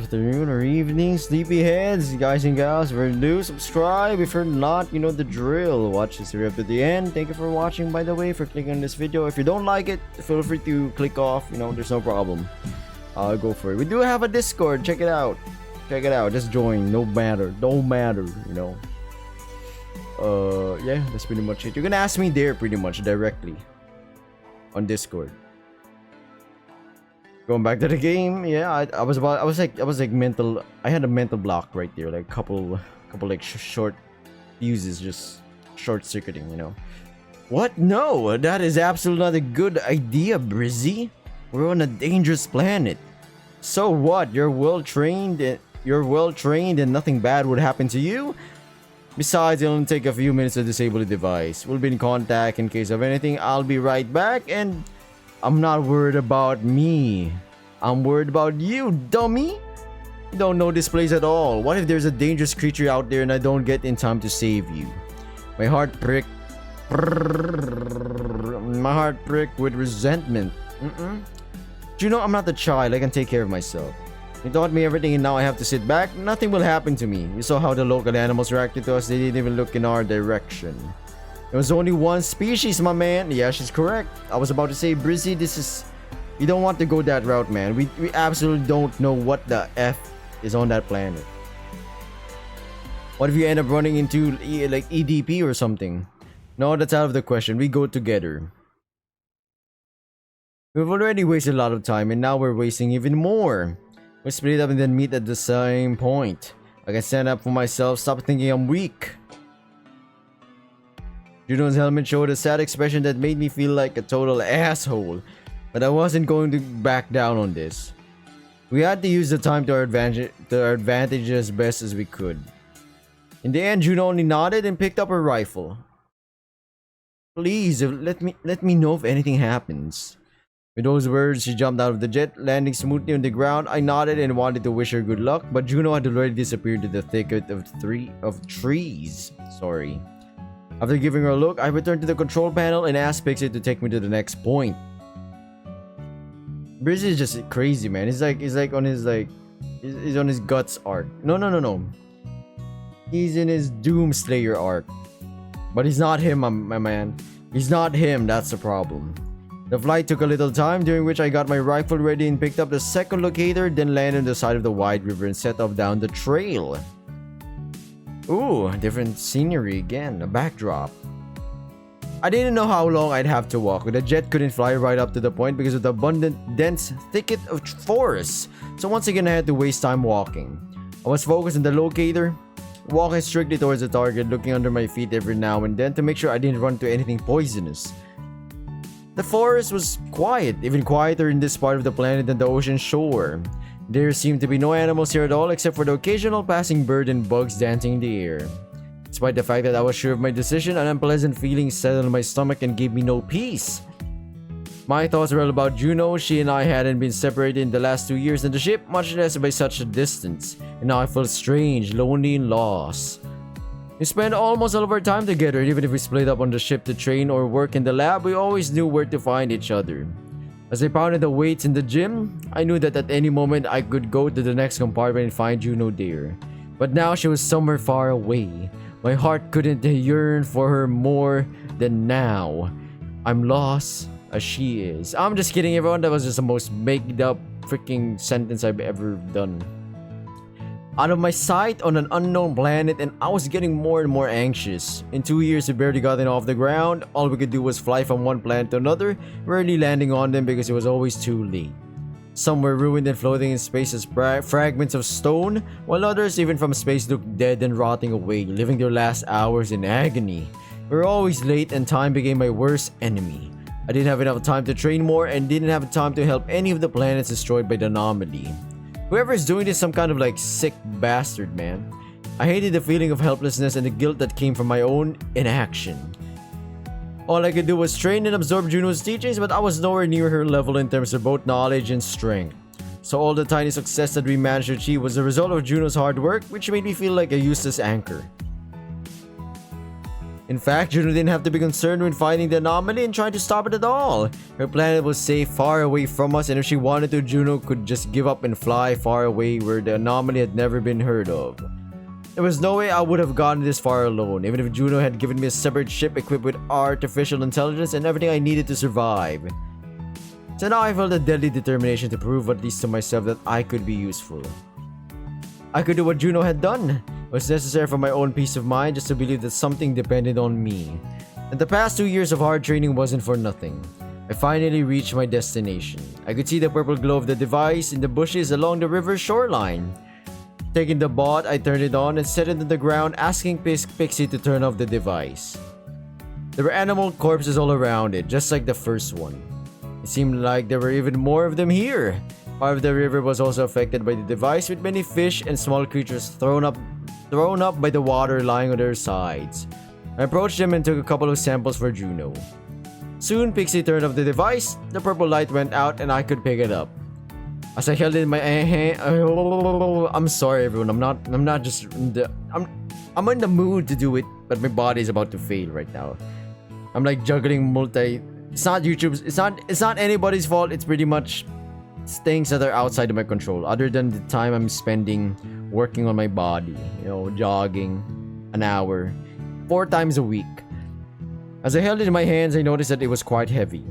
afternoon or evening, sleepyheads, guys and gals. If you're new, subscribe. If you're not, you know the drill. Watch this video up to the end. Thank you for watching, by the way, for clicking on this video. If you don't like it, feel free to click off. You know, there's no problem. I'll go for it. We do have a Discord. Check it out. Check it out. Just join. No matter. Don't matter. You know. Yeah, that's pretty much it. You can ask me there pretty much directly on Discord. Going back to the game, yeah, I was like mental. I had a mental block right there, like couple like short fuses just short circuiting, you know. What? No, that is absolutely not a good idea, Brizzy. We're on a dangerous planet. So what? You're well trained and nothing bad would happen to you. Besides, it'll only take a few minutes to disable the device. We'll be in contact in case of anything. I'll be right back, and I'm not worried about me. I'm worried about you, dummy. You don't know this place at all. What if there's a dangerous creature out there and I don't get in time to save you? My heart pricked. My heart pricked with resentment. Juno, I'm not the child. I can take care of myself. You taught me everything and now I have to sit back. Nothing will happen to me. You saw how the local animals reacted to us. They didn't even look in our direction. There was only one species, my man. Yeah, she's correct. I was about to say, Brizzy, this is... You don't want to go that route, man. We absolutely don't know what the F is on that planet. What if you end up running into like EDP or something? No, that's out of the question. We go together. We've already wasted a lot of time and now we're wasting even more. We split up and then meet at the same point. I can stand up for myself. Stop thinking I'm weak. Juno's helmet showed a sad expression that made me feel like a total asshole. But I wasn't going to back down on this. We had to use the time to our advantage as best as we could. In the end, Juno only nodded and picked up her rifle. Please, let me know if anything happens. With those words, she jumped out of the jet, landing smoothly on the ground. I nodded and wanted to wish her good luck, but Juno had already disappeared in the thicket of trees. Sorry. After giving her a look, I returned to the control panel and asked Pixie to take me to the next point. Brizzy is just crazy, man. He's on his guts arc. No. He's in his Doomslayer arc. But he's not him, my man. He's not him, that's the problem. The flight took a little time, during which I got my rifle ready and picked up the second locator, then landed on the side of the wide river and set off down the trail. Ooh, different scenery again, a backdrop. I didn't know how long I'd have to walk. The jet couldn't fly right up to the point because of the abundant, dense thicket of forests. So once again, I had to waste time walking. I was focused on the locator, walking strictly towards the target, looking under my feet every now and then to make sure I didn't run into anything poisonous. The forest was quiet, even quieter in this part of the planet than the ocean shore. There seemed to be no animals here at all except for the occasional passing bird and bugs dancing in the air. Despite the fact that I was sure of my decision, an unpleasant feeling settled in my stomach and gave me no peace. My thoughts were all about Juno. She and I hadn't been separated in the last 2 years in the ship, much less by such a distance. And now I felt strange, lonely, and lost. We spent almost all of our time together, even if we split up on the ship to train or work in the lab, we always knew where to find each other. As I pounded the weights in the gym, I knew that at any moment I could go to the next compartment and find Juno there. But now she was somewhere far away. My heart couldn't yearn for her more than now. I'm lost as she is. I'm just kidding, everyone. That was just the most made up freaking sentence I've ever done. Out of my sight on an unknown planet, and I was getting more and more anxious. In 2 years, we barely gotten off the ground. All we could do was fly from one planet to another, rarely landing on them because it was always too late. Some were ruined and floating in space as fragments of stone, while others, even from space, looked dead and rotting away, living their last hours in agony. We were always late, and time became my worst enemy. I didn't have enough time to train more, and didn't have time to help any of the planets destroyed by the anomaly. Whoever is doing this is some kind of like sick bastard, man. I hated the feeling of helplessness and the guilt that came from my own inaction. All I could do was train and absorb Juno's teachings, but I was nowhere near her level in terms of both knowledge and strength. So all the tiny success that we managed to achieve was the result of Juno's hard work, which made me feel like a useless anchor. In fact, Juno didn't have to be concerned with finding the anomaly and trying to stop it at all. Her planet was safe far away from us, and if she wanted to, Juno could just give up and fly far away where the anomaly had never been heard of. There was no way I would have gotten this far alone, even if Juno had given me a separate ship equipped with artificial intelligence and everything I needed to survive. So now I felt a deadly determination to prove, at least to myself, that I could be useful. I could do what Juno had done. It was necessary for my own peace of mind just to believe that something depended on me. And the past 2 years of hard training wasn't for nothing. I finally reached my destination. I could see the purple glow of the device in the bushes along the river's shoreline. Taking the bot, I turned it on and set it on the ground, asking Pixie to turn off the device. There were animal corpses all around it, just like the first one. It seemed like there were even more of them here. Part of the river was also affected by the device, with many fish and small creatures thrown up by the water lying on their sides. I approached them and took a couple of samples for Juno. Soon, Pixie turned off the device, the purple light went out, and I could pick it up. As I held it in my hand, I'm sorry everyone, I'm not just in the, I'm in the mood to do it, but my body is about to fail right now. I'm like juggling it's not YouTube's, it's not anybody's fault, it's pretty much things that are outside of my control, other than the time I'm spending working on my body, you know, jogging an hour 4 times a week. As I held it in my hands, I noticed that it was quite heavy.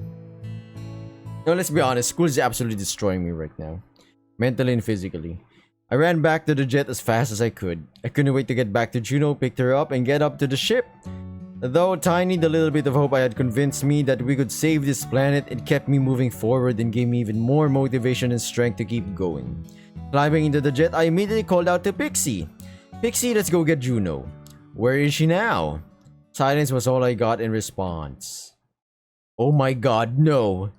Now let's be honest, school is absolutely destroying me right now, mentally and physically. I ran back to the jet as fast as I could. I couldn't wait to get back to Juno, pick her up, and get up to the ship. Though tiny, the little bit of hope I had convinced me that we could save this planet, it kept me moving forward and gave me even more motivation and strength to keep going. Climbing into the jet, I immediately called out to Pixie. Pixie, let's go get Juno. Where is she now? Silence was all I got in response. Oh my god, no.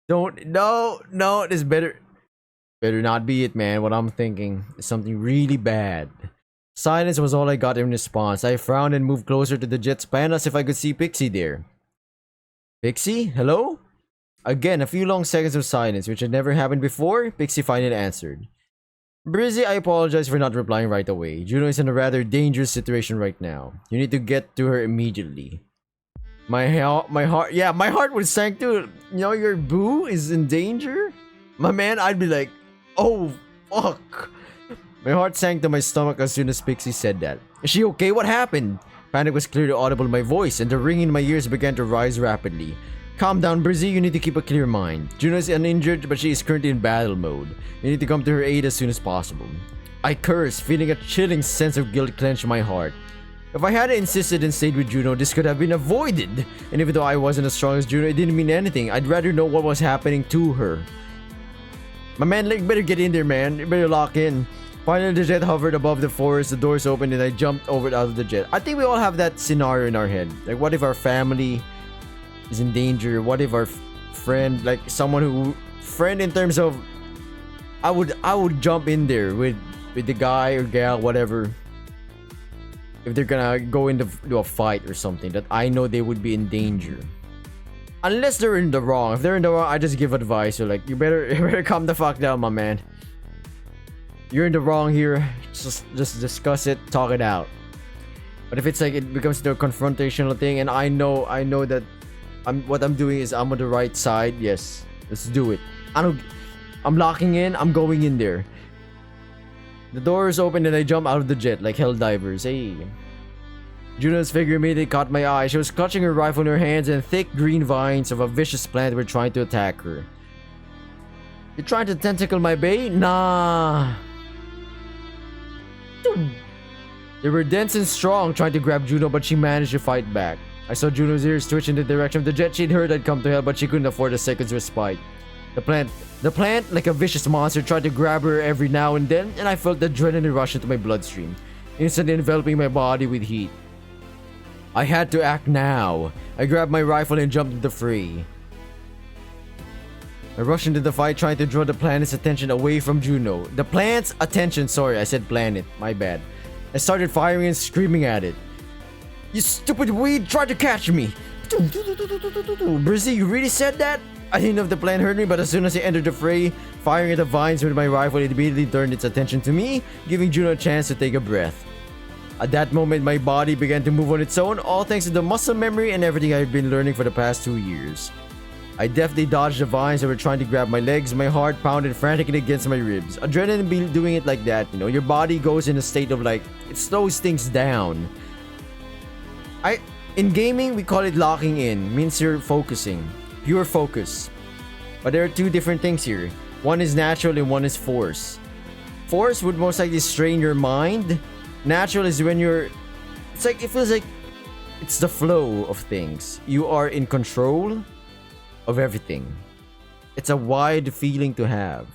No, this better not be it, man. What I'm thinking is something really bad. Silence was all I got in response. I frowned and moved closer to the jet's pan as if I could see Pixie there. Pixie? Hello? Again, a few long seconds of silence, which had never happened before. Pixie finally answered. Brizzy, I apologize for not replying right away. Juno is in a rather dangerous situation right now. You need to get to her immediately. My heart would sank too. You know, your boo is in danger? My man, I'd be like, oh, fuck. My heart sank to my stomach as soon as Pixie said that. Is she okay? What happened? Panic was clearly audible in my voice, and the ringing in my ears began to rise rapidly. Calm down, Brizzy. You need to keep a clear mind. Juno is uninjured, but she is currently in battle mode. You need to come to her aid as soon as possible. I cursed, feeling a chilling sense of guilt clench my heart. If I had insisted and stayed with Juno, this could have been avoided. And even though I wasn't as strong as Juno, it didn't mean anything. I'd rather know what was happening to her. My man, like, better get in there, man. You better lock in. Finally, the jet hovered above the forest, the doors opened, and I jumped over out of the jet. I think we all have that scenario in our head. Like, what if our family is in danger? What if our friend, like someone who... Friend in terms of... I would jump in there with the guy or gal, whatever. If they're gonna go into a fight or something that I know they would be in danger. Unless they're in the wrong. If they're in the wrong, I just give advice. So like, you better calm the fuck down, my man. You're in the wrong here. Just discuss it, talk it out. But if it's like it becomes the confrontational thing, and I know that what I'm doing is I'm on the right side. Yes, let's do it. I'm locking in. I'm going in there. The doors open and I jump out of the jet like hell divers. Hey. Juno's figure immediately caught my eye. She was clutching her rifle in her hands, and thick green vines of a vicious plant were trying to attack her. You're trying to tentacle my bait? Nah. They were dense and strong, trying to grab Juno, but she managed to fight back. I saw Juno's ears twitch in the direction of the jet. She'd heard I'd come to help, but she couldn't afford a second's respite. The plant, like a vicious monster, tried to grab her every now and then, and I felt the adrenaline rush into my bloodstream, instantly enveloping my body with heat. I had to act now. I grabbed my rifle and jumped into the fray. I rushed into the fight, trying to draw the planet's attention away from Juno. The plant's attention, sorry, I said planet, my bad. I started firing and screaming at it. You stupid weed, try to catch me! Brizzy, you really said that? I didn't know if the plant heard me, but as soon as I entered the fray, firing at the vines with my rifle, it immediately turned its attention to me, giving Juno a chance to take a breath. At that moment, my body began to move on its own, all thanks to the muscle memory and everything I've been learning for the past 2 years. I deftly dodged the vines that were trying to grab my legs. My heart pounded frantically against my ribs. Adrenaline be doing it like that, you know. Your body goes in a state of like, it slows things down. In gaming, we call it locking in. Means you're focusing. Pure focus. But there are two different things here. One is natural and one is force. Force would most likely strain your mind. Natural is when you're... It's like, it feels like it's the flow of things. You are in control of everything. It's a wide feeling to have.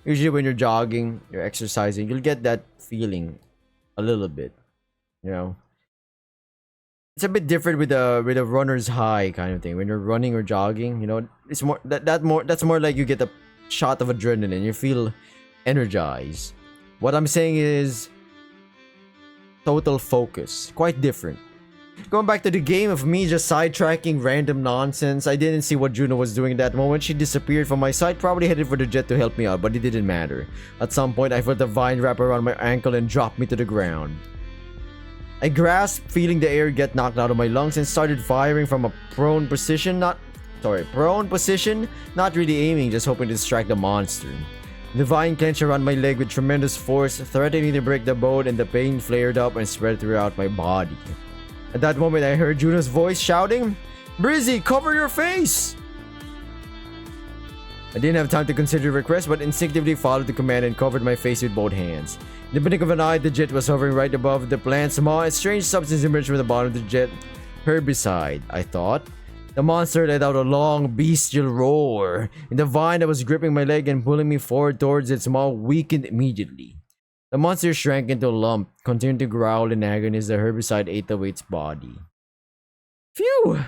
Usually when you're jogging, you're exercising, you'll get that feeling a little bit. You know? It's a bit different with a runner's high kind of thing. When you're running or jogging, you know, it's more that's more like you get a shot of adrenaline. You feel energized. What I'm saying is total focus. Quite different. Going back to the game of me just sidetracking random nonsense, I didn't see what Juno was doing at that moment. She disappeared from my sight, probably headed for the jet to help me out, but it didn't matter. At some point, I felt the vine wrap around my ankle and drop me to the ground. I grasped, feeling the air get knocked out of my lungs, and started firing from a prone position, not really aiming, just hoping to distract the monster. The vine clenched around my leg with tremendous force, threatening to break the bone, and the pain flared up and spread throughout my body. At that moment, I heard Juno's voice shouting, "Brizzy, cover your face!" I didn't have time to consider the request, but instinctively followed the command and covered my face with both hands. In the blink of an eye, the jet was hovering right above the plant's maw. A strange substance emerged from the bottom of the jet. Herbicide, I thought. The monster let out a long, bestial roar, and the vine that was gripping my leg and pulling me forward towards its maw weakened immediately. The monster shrank into a lump, continuing to growl in agony as the herbicide ate away its body. Phew!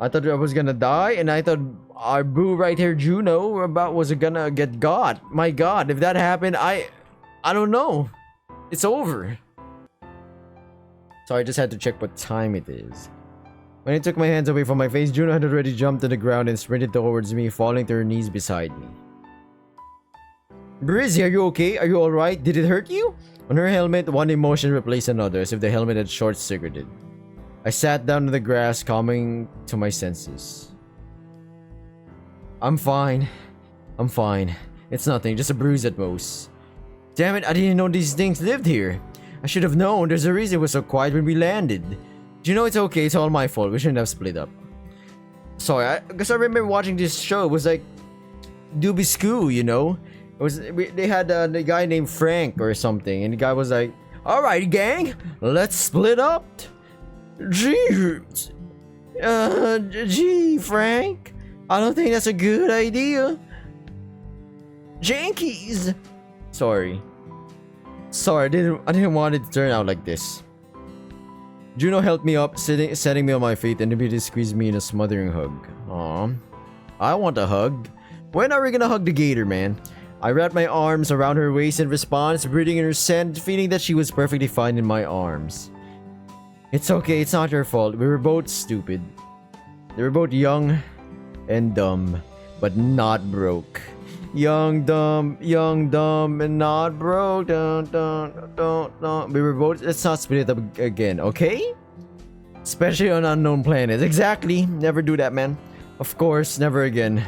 I thought I was gonna die, and I thought our boo right here, Juno, was gonna get got. My god, if that happened, I don't know. It's over. So I just had to check what time it is. When I took my hands away from my face, Juno had already jumped to the ground and sprinted towards me, falling to her knees beside me. Brizzy, are you okay? Are you alright? Did it hurt you? On her helmet, one emotion replaced another, as if the helmet had short-circuited. I sat down on the grass, coming to my senses. I'm fine. I'm fine. It's nothing, just a bruise at most. Damn it, I didn't know these things lived here. I should have known. There's a reason it was so quiet when we landed. Do you know it's okay? It's all my fault. We shouldn't have split up. Sorry, because I remember watching this show. It was like Doobie-Skoo, you know? They had the guy named Frank or something, and the guy was like, "Alright, gang, let's split up." Gee, Frank, I don't think that's a good idea. Jankies. Sorry, I didn't want it to turn out like this. Juno helped me up, setting me on my feet, and immediately squeezed me in a smothering hug. Aw, I want a hug. When are we gonna hug the gator, man? I wrapped my arms around her waist in response, breathing in her scent, feeling that she was perfectly fine in my arms. It's okay, it's not your fault. We were both stupid. They were both young and dumb, but not broke. Young, dumb, and not broke. Don't. We were both. Let's not split it up again, okay? Especially on unknown planets. Exactly. Never do that, man. Of course, never again.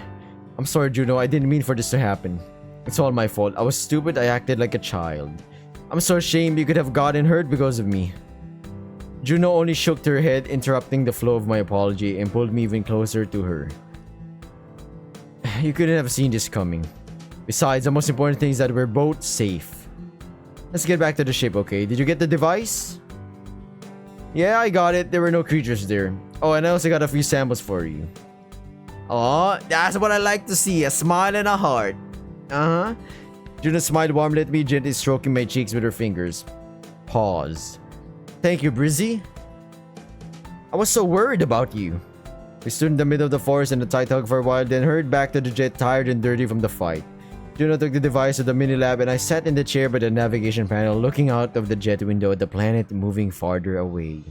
I'm sorry, Juno. I didn't mean for this to happen. It's all my fault. I was stupid. I acted like a child. I'm so ashamed you could have gotten hurt because of me. Juno only shook her head, interrupting the flow of my apology, and pulled me even closer to her. You couldn't have seen this coming. Besides, the most important thing is that we're both safe. Let's get back to the ship, okay? Did you get the device? Yeah, I got it. There were no creatures there. Oh, and I also got a few samples for you. Aw, that's what I like to see. A smile and a heart. Uh-huh. Juno smiled warmly at me, gently stroking my cheeks with her fingers. Pause. Thank you, Brizzy. I was so worried about you. We stood in the middle of the forest in a tight hug for a while, then hurried back to the jet, tired and dirty from the fight. Juno took the device to the mini-lab, and I sat in the chair by the navigation panel, looking out of the jet window at the planet moving farther away.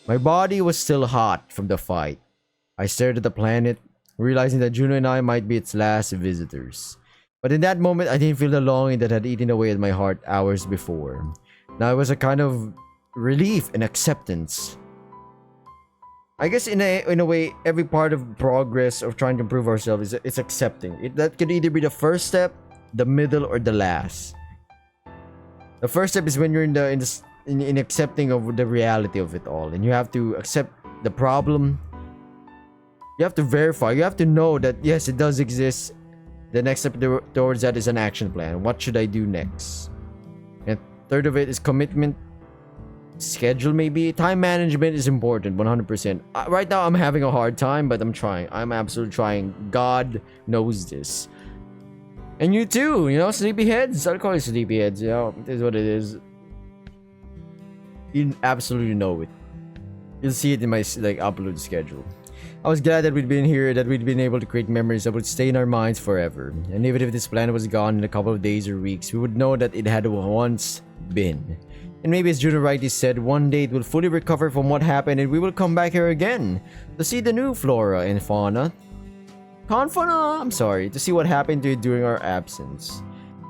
My body was still hot from the fight. I stared at the planet, realizing that Juno and I might be its last visitors. But in that moment, I didn't feel the longing that had eaten away at my heart hours before. Now it was a kind of relief and acceptance. I guess in a way, every part of progress of trying to improve ourselves is accepting it. That could either be the first step, the middle, or the last. The first step is when you're in accepting of the reality of it all, and you have to accept the problem. You have to verify. You have to know that yes, it does exist. The next step towards that is an action plan. What should I do next? And third of it is commitment. Schedule, maybe. Time management is important, 100%. Right now, I'm having a hard time, but I'm trying. I'm absolutely trying. God knows this. And you too, you know, sleepyheads. I'll call you sleepyheads, you know. It is what it is. You absolutely know it. You'll see it in my upload schedule. I was glad that we'd been here, that we'd been able to create memories that would stay in our minds forever. And even if this planet was gone in a couple of days or weeks, we would know that it had once been. And maybe as Juno rightly said, one day it will fully recover from what happened and we will come back here again to see the new flora and fauna. To see what happened to it during our absence.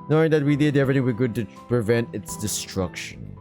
Knowing that we did everything we could to prevent its destruction.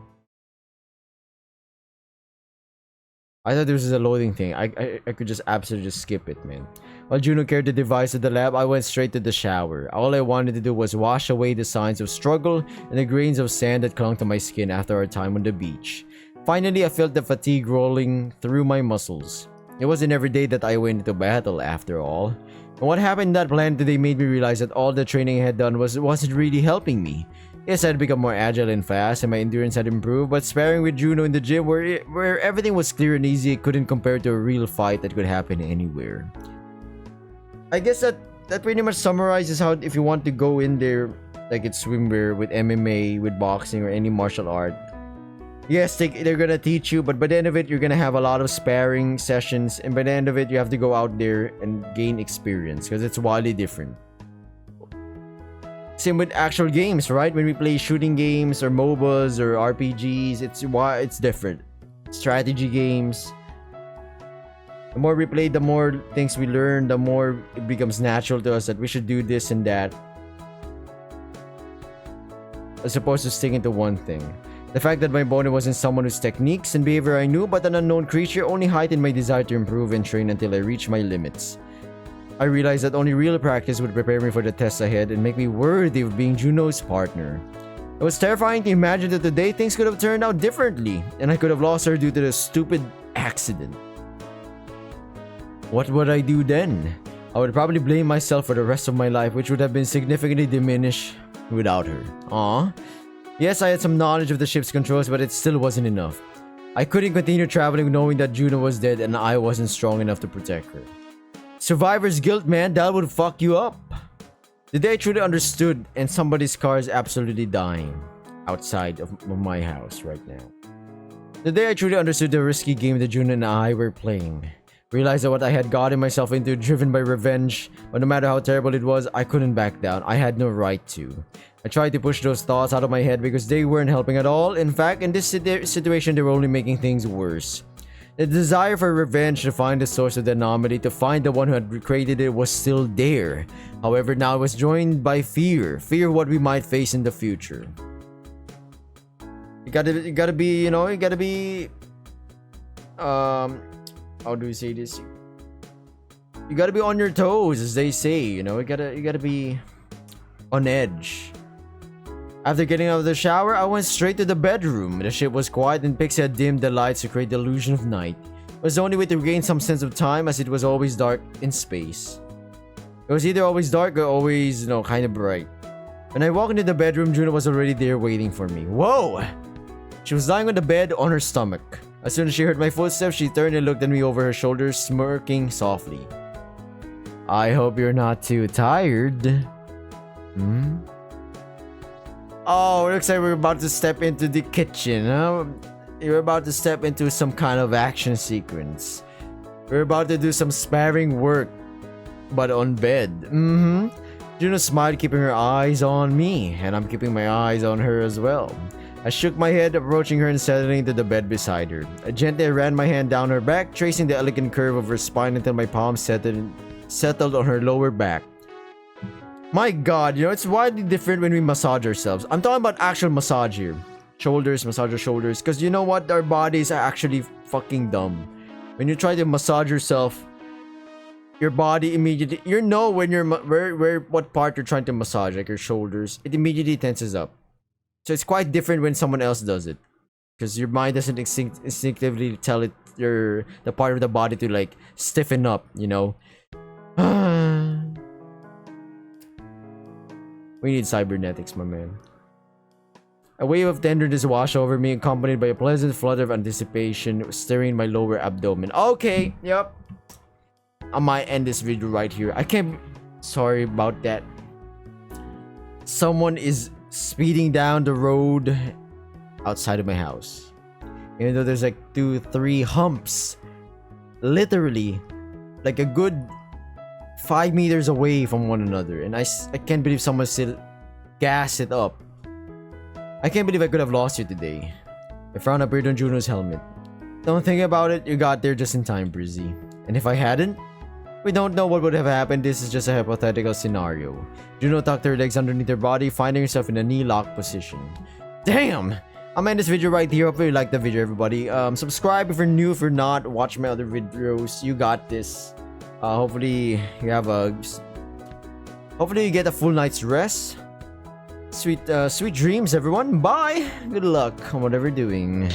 I thought this was a loading thing. I could just absolutely just skip it, man. While Juno carried the device to the lab, I went straight to the shower. All I wanted to do was wash away the signs of struggle and the grains of sand that clung to my skin after our time on the beach. Finally, I felt the fatigue rolling through my muscles. It wasn't every day that I went into battle, after all. And what happened in that planet today made me realize that all the training I had done wasn't really helping me. Yes, I had become more agile and fast, and my endurance had improved, but sparring with Juno in the gym where everything was clear and easy, it couldn't compare to a real fight that could happen anywhere. I guess that pretty much summarizes how if you want to go in there, like it's swimwear, with MMA, with boxing, or any martial art. Yes, they're gonna teach you, but by the end of it, you're gonna have a lot of sparring sessions, and by the end of it, you have to go out there and gain experience, because it's wildly different. Same with actual games, right? When we play shooting games or MOBAs or RPGs, it's different. Strategy games. The more we play, the more things we learn, the more it becomes natural to us that we should do this and that. As opposed to sticking to one thing. The fact that my opponent wasn't someone whose techniques and behavior I knew, but an unknown creature, only heightened my desire to improve and train until I reached my limits. I realized that only real practice would prepare me for the tests ahead and make me worthy of being Juno's partner. It was terrifying to imagine that today things could have turned out differently, and I could have lost her due to the stupid accident. What would I do then? I would probably blame myself for the rest of my life, which would have been significantly diminished without her. Aww. Yes, I had some knowledge of the ship's controls, but it still wasn't enough. I couldn't continue traveling knowing that Juno was dead and I wasn't strong enough to protect her. Survivor's guilt, man, that would fuck you up. The day I truly understood, and somebody's car is absolutely dying outside of my house right now. The day I truly understood the risky game that Juno and I were playing. Realized that what I had gotten myself into, driven by revenge, but no matter how terrible it was, I couldn't back down. I had no right to. I tried to push those thoughts out of my head because they weren't helping at all. In fact, in this situation, they were only making things worse. The desire for revenge to find the source of the anomaly, to find the one who had created it, was still there. However, now it was joined by fear. Fear of what we might face in the future. You gotta be, you know, how do we say this? You gotta be on your toes, as they say, you know, you gotta be on edge. After getting out of the shower, I went straight to the bedroom. The ship was quiet and Pixie had dimmed the lights to create the illusion of night. It was the only way to regain some sense of time, as it was always dark in space. It was either always dark or always, you know, kind of bright. When I walked into the bedroom, Juno was already there waiting for me. Whoa! She was lying on the bed on her stomach. As soon as she heard my footsteps, she turned and looked at me over her shoulder, smirking softly. I hope you're not too tired. Oh, it looks like we're about to step into the kitchen, huh? You're about to step into some kind of action sequence. We're about to do some sparring work, but on bed. Juno smiled, keeping her eyes on me, and I'm keeping my eyes on her as well. I shook my head, approaching her and settling into the bed beside her. I gently ran my hand down her back, tracing the elegant curve of her spine until my palm settled on her lower back. My god, you know, it's wildly different when we massage ourselves. I'm talking about actual massage here. shoulders, massage your shoulders. Because you know what? Our bodies are actually fucking dumb. When you try to massage yourself, your body immediately, you know when you're, what part you're trying to massage, like your shoulders, it immediately tenses up. So it's quite different when someone else does it. Because your mind doesn't instinctively tell it, the part of the body to like stiffen up, you know? We need cybernetics, my man. A wave of tenderness washed over me, accompanied by a pleasant flutter of anticipation stirring my lower abdomen. Okay, yep. I might end this video right here. I can't... Sorry about that. Someone is speeding down the road outside of my house. Even though there's like 2-3 humps. Literally. Like a good 5 meters away from one another. And I can't believe someone still gassed it up. I can't believe I could have lost you today. I frown appeared on Juno's helmet. Don't think about it, you got there just in time, Brizzy. And if I hadn't, we don't know what would have happened. This is just a hypothetical scenario. Juno tucked her legs underneath her body, finding herself in a knee-lock position. Damn! I'm ending this video right here. Hopefully you liked the video, everybody. Subscribe if you're new. If you're not, watch my other videos. You got this. Hopefully you have a... Hopefully you get a full night's rest. Sweet dreams, everyone. Bye! Good luck on whatever you're doing.